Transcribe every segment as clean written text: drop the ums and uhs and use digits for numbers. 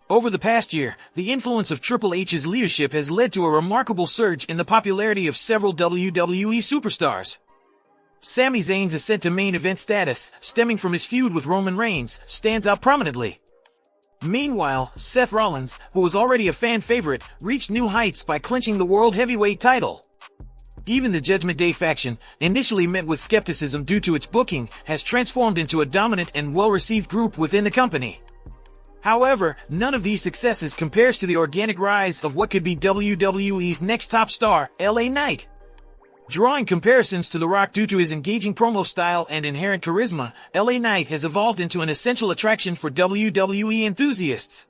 Over the past year, the influence of Triple H's leadership has led to a remarkable surge in the popularity of several WWE superstars. Sami Zayn's ascent to main event status, stemming from his feud with Roman Reigns, stands out prominently. Meanwhile, Seth Rollins, who was already a fan favorite, reached new heights by clinching the World Heavyweight title. Even the Judgment Day faction, initially met with skepticism due to its booking, has transformed into a dominant and well-received group within the company. However, none of these successes compares to the organic rise of what could be WWE's next top star, LA Knight. Drawing comparisons to The Rock due to his engaging promo style and inherent charisma, LA Knight has evolved into an essential attraction for WWE enthusiasts.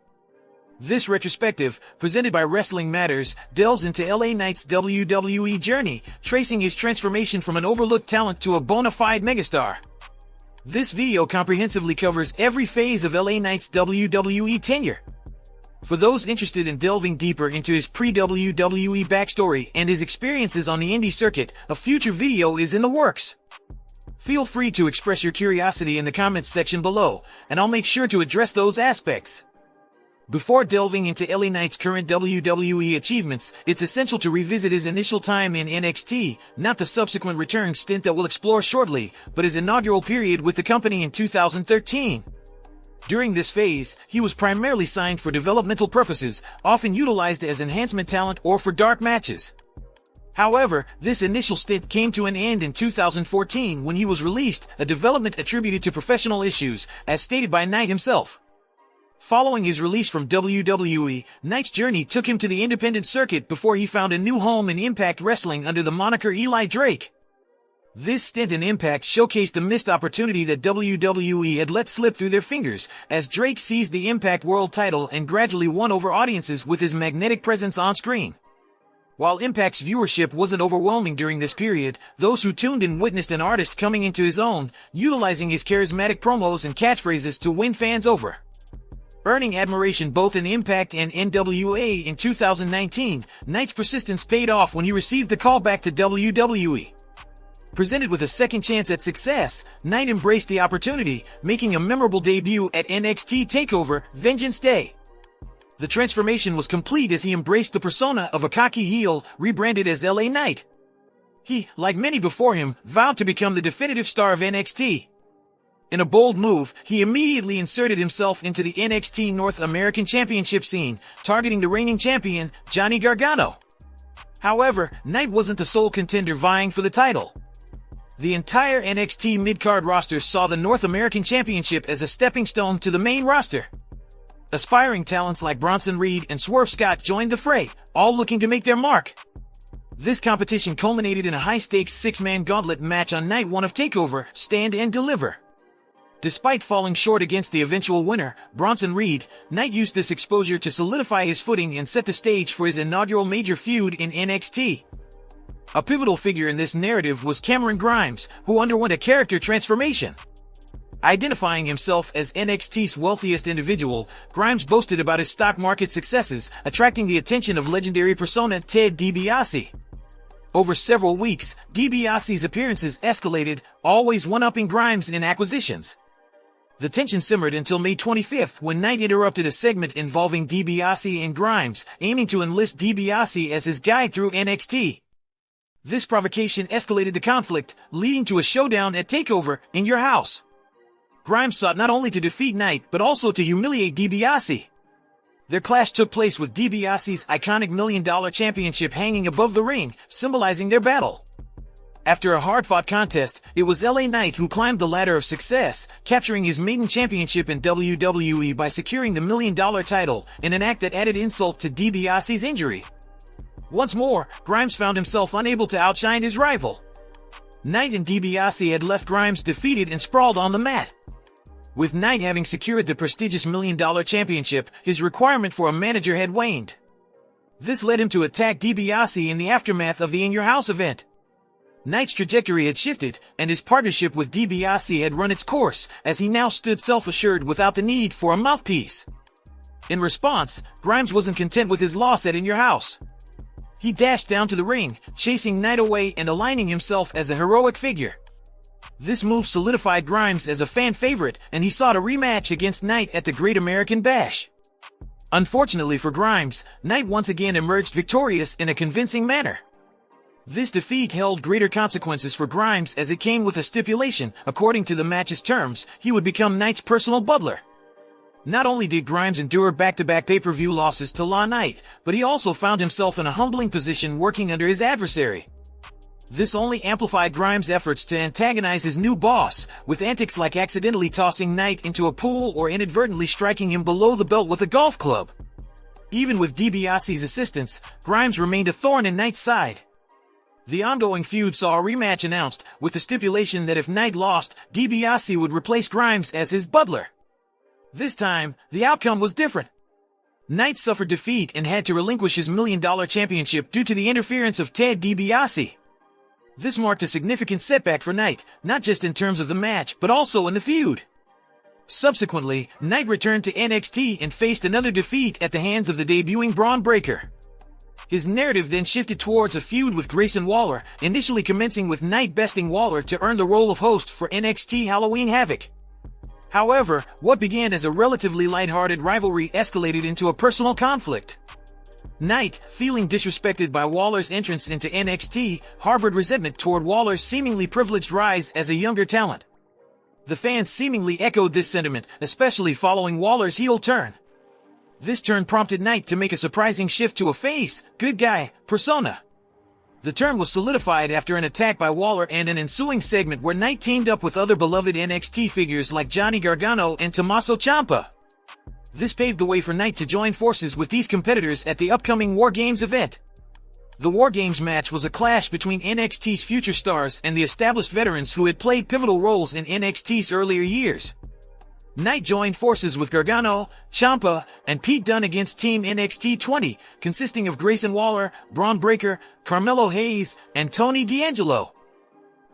This retrospective, presented by Wrestling Matters, delves into LA Knight's WWE journey, tracing his transformation from an overlooked talent to a bona fide megastar. This video comprehensively covers every phase of LA Knight's WWE tenure. For those interested in delving deeper into his pre-WWE backstory and his experiences on the indie circuit, a future video is in the works. Feel free to express your curiosity in the comments section below, and I'll make sure to address those aspects. Before delving into LA Knight's current WWE achievements, it's essential to revisit his initial time in NXT, not the subsequent return stint that we'll explore shortly, but his inaugural period with the company in 2013. During this phase, he was primarily signed for developmental purposes, often utilized as enhancement talent or for dark matches. However, this initial stint came to an end in 2014 when he was released, a development attributed to professional issues, as stated by Knight himself. Following his release from WWE, Knight's journey took him to the independent circuit before he found a new home in Impact Wrestling under the moniker Eli Drake. This stint in Impact showcased the missed opportunity that WWE had let slip through their fingers, as Drake seized the Impact World title and gradually won over audiences with his magnetic presence on screen. While Impact's viewership wasn't overwhelming during this period, those who tuned in witnessed an artist coming into his own, utilizing his charismatic promos and catchphrases to win fans over. Earning admiration both in Impact and NWA in 2019, Knight's persistence paid off when he received the call back to WWE. Presented with a second chance at success, Knight embraced the opportunity, making a memorable debut at NXT TakeOver, Vengeance Day. The transformation was complete as he embraced the persona of a cocky heel, rebranded as LA Knight. He, like many before him, vowed to become the definitive star of NXT. In a bold move, he immediately inserted himself into the NXT North American Championship scene, targeting the reigning champion, Johnny Gargano. However, Knight wasn't the sole contender vying for the title. The entire NXT mid-card roster saw the North American Championship as a stepping stone to the main roster. Aspiring talents like Bronson Reed and Swerve Scott joined the fray, all looking to make their mark. This competition culminated in a high-stakes six-man gauntlet match on Night 1 of TakeOver, Stand and Deliver. Despite falling short against the eventual winner, Bronson Reed, Knight used this exposure to solidify his footing and set the stage for his inaugural major feud in NXT. A pivotal figure in this narrative was Cameron Grimes, who underwent a character transformation. Identifying himself as NXT's wealthiest individual, Grimes boasted about his stock market successes, attracting the attention of legendary persona Ted DiBiase. Over several weeks, DiBiase's appearances escalated, always one-upping Grimes in acquisitions. The tension simmered until May 25th when Knight interrupted a segment involving DiBiase and Grimes, aiming to enlist DiBiase as his guide through NXT. This provocation escalated the conflict, leading to a showdown at TakeOver, In Your House. Grimes sought not only to defeat Knight but also to humiliate DiBiase. Their clash took place with DiBiase's iconic $1 Million Championship hanging above the ring, symbolizing their battle. After a hard-fought contest, it was LA Knight who climbed the ladder of success, capturing his maiden championship in WWE by securing the $1 Million title, in an act that added insult to DiBiase's injury. Once more, Grimes found himself unable to outshine his rival. Knight and DiBiase had left Grimes defeated and sprawled on the mat. With Knight having secured the prestigious $1 Million Championship, his requirement for a manager had waned. This led him to attack DiBiase in the aftermath of the In Your House event. Knight's trajectory had shifted, and his partnership with DiBiase had run its course, as he now stood self-assured without the need for a mouthpiece. In response, Grimes wasn't content with his loss at In Your House. He dashed down to the ring, chasing Knight away and aligning himself as a heroic figure. This move solidified Grimes as a fan favorite, and he sought a rematch against Knight at the Great American Bash. Unfortunately for Grimes, Knight once again emerged victorious in a convincing manner. This defeat held greater consequences for Grimes as it came with a stipulation. According to the match's terms, he would become Knight's personal butler. Not only did Grimes endure back-to-back pay-per-view losses to LA Knight, but he also found himself in a humbling position working under his adversary. This only amplified Grimes' efforts to antagonize his new boss, with antics like accidentally tossing Knight into a pool or inadvertently striking him below the belt with a golf club. Even with DiBiase's assistance, Grimes remained a thorn in Knight's side. The ongoing feud saw a rematch announced, with the stipulation that if Knight lost, DiBiase would replace Grimes as his butler. This time, the outcome was different. Knight suffered defeat and had to relinquish his $1 Million championship due to the interference of Ted DiBiase. This marked a significant setback for Knight, not just in terms of the match, but also in the feud. Subsequently, Knight returned to NXT and faced another defeat at the hands of the debuting Braun Breaker. His narrative then shifted towards a feud with Grayson Waller, initially commencing with Knight besting Waller to earn the role of host for NXT Halloween Havoc. However, what began as a relatively lighthearted rivalry escalated into a personal conflict. Knight, feeling disrespected by Waller's entrance into NXT, harbored resentment toward Waller's seemingly privileged rise as a younger talent. The fans seemingly echoed this sentiment, especially following Waller's heel turn. This turn prompted Knight to make a surprising shift to a face, good guy, persona. The turn was solidified after an attack by Waller and an ensuing segment where Knight teamed up with other beloved NXT figures like Johnny Gargano and Tommaso Ciampa. This paved the way for Knight to join forces with these competitors at the upcoming War Games event. The War Games match was a clash between NXT's future stars and the established veterans who had played pivotal roles in NXT's earlier years. Knight joined forces with Gargano, Ciampa, and Pete Dunne against Team NXT 20, consisting of Grayson Waller, Braun Breaker, Carmelo Hayes, and Tony D'Angelo.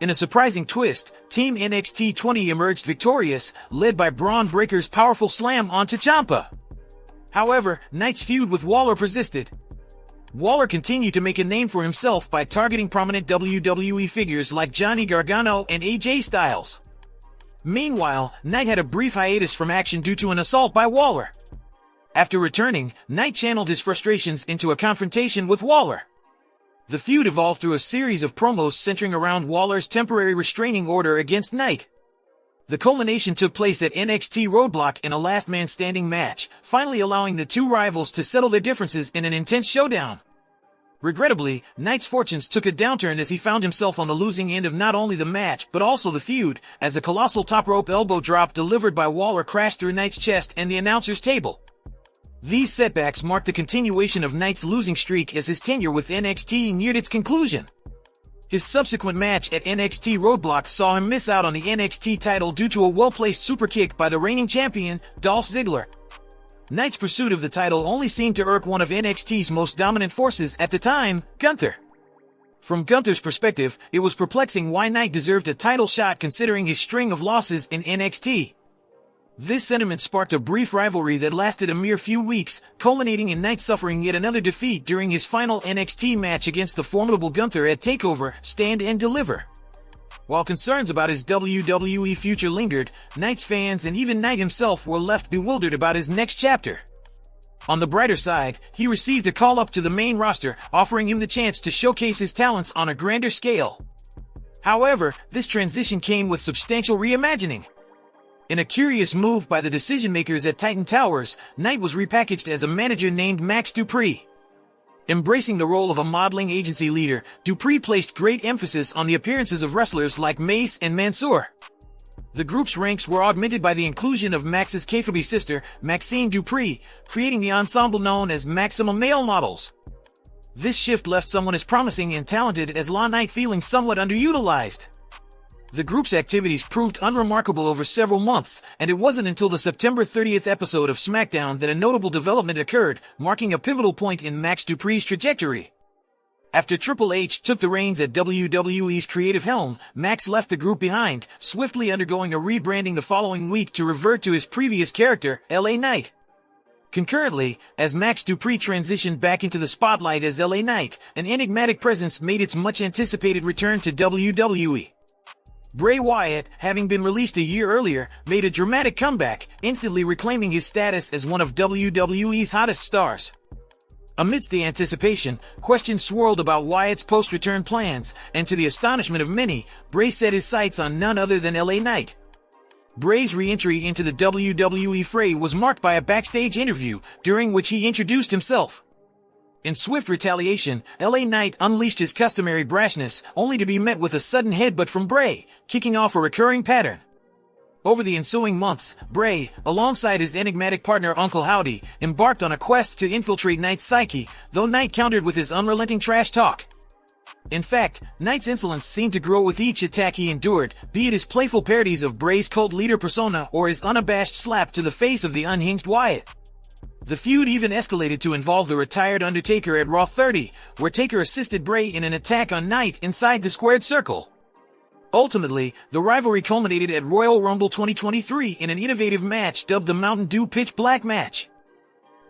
In a surprising twist, Team NXT 20 emerged victorious, led by Braun Breaker's powerful slam onto Ciampa. However, Knight's feud with Waller persisted. Waller continued to make a name for himself by targeting prominent WWE figures like Johnny Gargano and AJ Styles. Meanwhile, Knight had a brief hiatus from action due to an assault by Waller. After returning, Knight channeled his frustrations into a confrontation with Waller. The feud evolved through a series of promos centering around Waller's temporary restraining order against Knight. The culmination took place at NXT Roadblock in a last-man-standing match, finally allowing the two rivals to settle their differences in an intense showdown. Regrettably, Knight's fortunes took a downturn as he found himself on the losing end of not only the match but also the feud, as a colossal top-rope elbow drop delivered by Waller crashed through Knight's chest and the announcer's table. These setbacks marked the continuation of Knight's losing streak as his tenure with NXT neared its conclusion. His subsequent match at NXT Roadblock saw him miss out on the NXT title due to a well-placed superkick by the reigning champion, Dolph Ziggler. Knight's pursuit of the title only seemed to irk one of NXT's most dominant forces at the time, Gunther. From Gunther's perspective, it was perplexing why Knight deserved a title shot considering his string of losses in NXT. This sentiment sparked a brief rivalry that lasted a mere few weeks, culminating in Knight suffering yet another defeat during his final NXT match against the formidable Gunther at TakeOver, Stand and Deliver. While concerns about his WWE future lingered, Knight's fans and even Knight himself were left bewildered about his next chapter. On the brighter side, he received a call-up to the main roster, offering him the chance to showcase his talents on a grander scale. However, this transition came with substantial reimagining. In a curious move by the decision-makers at Titan Towers, Knight was repackaged as a manager named Max Dupri. Embracing the role of a modeling agency leader, Dupri placed great emphasis on the appearances of wrestlers like Mace and Mansoor. The group's ranks were augmented by the inclusion of Max's kayfabe sister, Maxine Dupri, creating the ensemble known as Maximum Male Models. This shift left someone as promising and talented as LA Knight feeling somewhat underutilized. The group's activities proved unremarkable over several months, and it wasn't until the September 30th episode of SmackDown that a notable development occurred, marking a pivotal point in Max Dupri's trajectory. After Triple H took the reins at WWE's creative helm, Max left the group behind, swiftly undergoing a rebranding the following week to revert to his previous character, LA Knight. Concurrently, as Max Dupri transitioned back into the spotlight as LA Knight, an enigmatic presence made its much-anticipated return to WWE. Bray Wyatt, having been released a year earlier, made a dramatic comeback, instantly reclaiming his status as one of WWE's hottest stars. Amidst the anticipation, questions swirled about Wyatt's post-return plans, and to the astonishment of many, Bray set his sights on none other than LA Knight. Bray's re-entry into the WWE fray was marked by a backstage interview, during which he introduced himself. In swift retaliation, LA Knight unleashed his customary brashness, only to be met with a sudden headbutt from Bray, kicking off a recurring pattern. Over the ensuing months, Bray, alongside his enigmatic partner Uncle Howdy, embarked on a quest to infiltrate Knight's psyche, though Knight countered with his unrelenting trash talk. In fact, Knight's insolence seemed to grow with each attack he endured, be it his playful parodies of Bray's cult leader persona or his unabashed slap to the face of the unhinged Wyatt. The feud even escalated to involve the retired Undertaker at Raw 30, where Taker assisted Bray in an attack on Knight inside the squared circle. Ultimately, the rivalry culminated at Royal Rumble 2023 in an innovative match dubbed the Mountain Dew Pitch Black Match.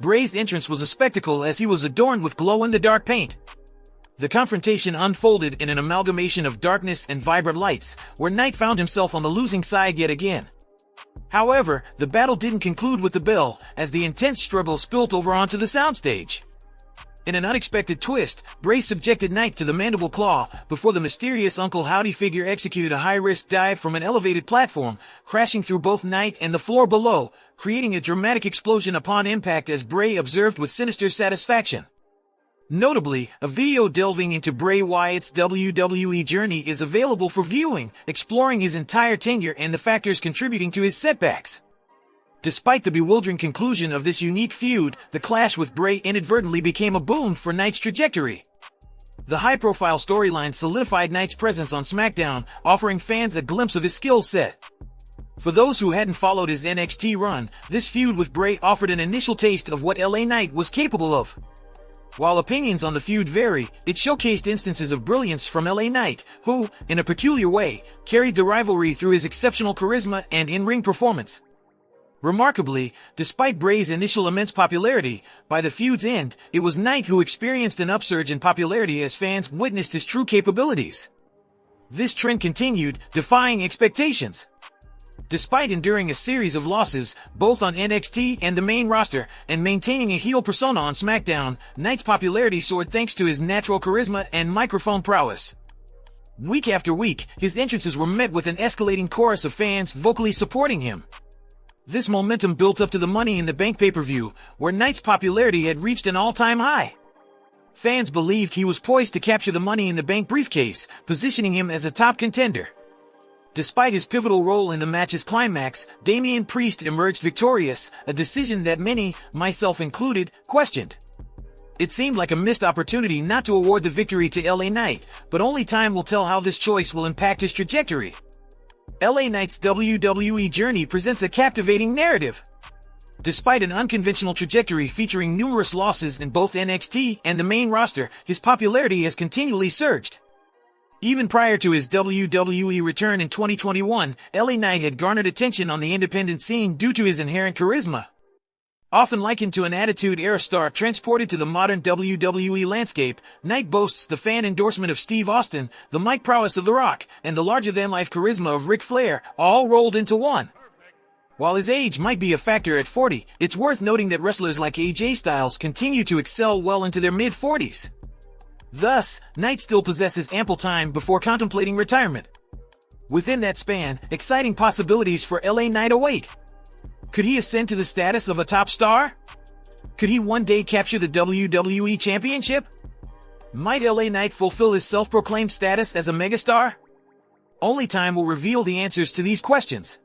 Bray's entrance was a spectacle as he was adorned with glow-in-the-dark paint. The confrontation unfolded in an amalgamation of darkness and vibrant lights, where Knight found himself on the losing side yet again. However, the battle didn't conclude with the bell, as the intense struggle spilled over onto the soundstage. In an unexpected twist, Bray subjected Knight to the mandible claw, before the mysterious Uncle Howdy figure executed a high-risk dive from an elevated platform, crashing through both Knight and the floor below, creating a dramatic explosion upon impact as Bray observed with sinister satisfaction. Notably, a video delving into Bray Wyatt's WWE journey is available for viewing, exploring his entire tenure and the factors contributing to his setbacks. Despite the bewildering conclusion of this unique feud, the clash with Bray inadvertently became a boon for Knight's trajectory. The high-profile storyline solidified Knight's presence on SmackDown, offering fans a glimpse of his skill set. For those who hadn't followed his NXT run, this feud with Bray offered an initial taste of what LA Knight was capable of. While opinions on the feud vary, it showcased instances of brilliance from LA Knight, who, in a peculiar way, carried the rivalry through his exceptional charisma and in-ring performance. Remarkably, despite Bray's initial immense popularity, by the feud's end, it was Knight who experienced an upsurge in popularity as fans witnessed his true capabilities. This trend continued, defying expectations. Despite enduring a series of losses, both on NXT and the main roster, and maintaining a heel persona on SmackDown, Knight's popularity soared thanks to his natural charisma and microphone prowess. Week after week, his entrances were met with an escalating chorus of fans vocally supporting him. This momentum built up to the Money in the Bank pay-per-view, where Knight's popularity had reached an all-time high. Fans believed he was poised to capture the Money in the Bank briefcase, positioning him as a top contender. Despite his pivotal role in the match's climax, Damian Priest emerged victorious, a decision that many, myself included, questioned. It seemed like a missed opportunity not to award the victory to LA Knight, but only time will tell how this choice will impact his trajectory. LA Knight's WWE journey presents a captivating narrative. Despite an unconventional trajectory featuring numerous losses in both NXT and the main roster, his popularity has continually surged. Even prior to his WWE return in 2021, LA Knight had garnered attention on the independent scene due to his inherent charisma. Often likened to an Attitude-era star transported to the modern WWE landscape, Knight boasts the fan endorsement of Steve Austin, the mic prowess of The Rock, and the larger-than-life charisma of Ric Flair, all rolled into one. While his age might be a factor at 40, it's worth noting that wrestlers like AJ Styles continue to excel well into their mid-40s. Thus, Knight still possesses ample time before contemplating retirement. Within that span, exciting possibilities for LA Knight await. Could he ascend to the status of a top star? Could he one day capture the WWE Championship? Might LA Knight fulfill his self-proclaimed status as a megastar? Only time will reveal the answers to these questions.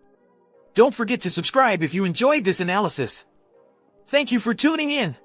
Don't forget to subscribe if you enjoyed this analysis. Thank you for tuning in.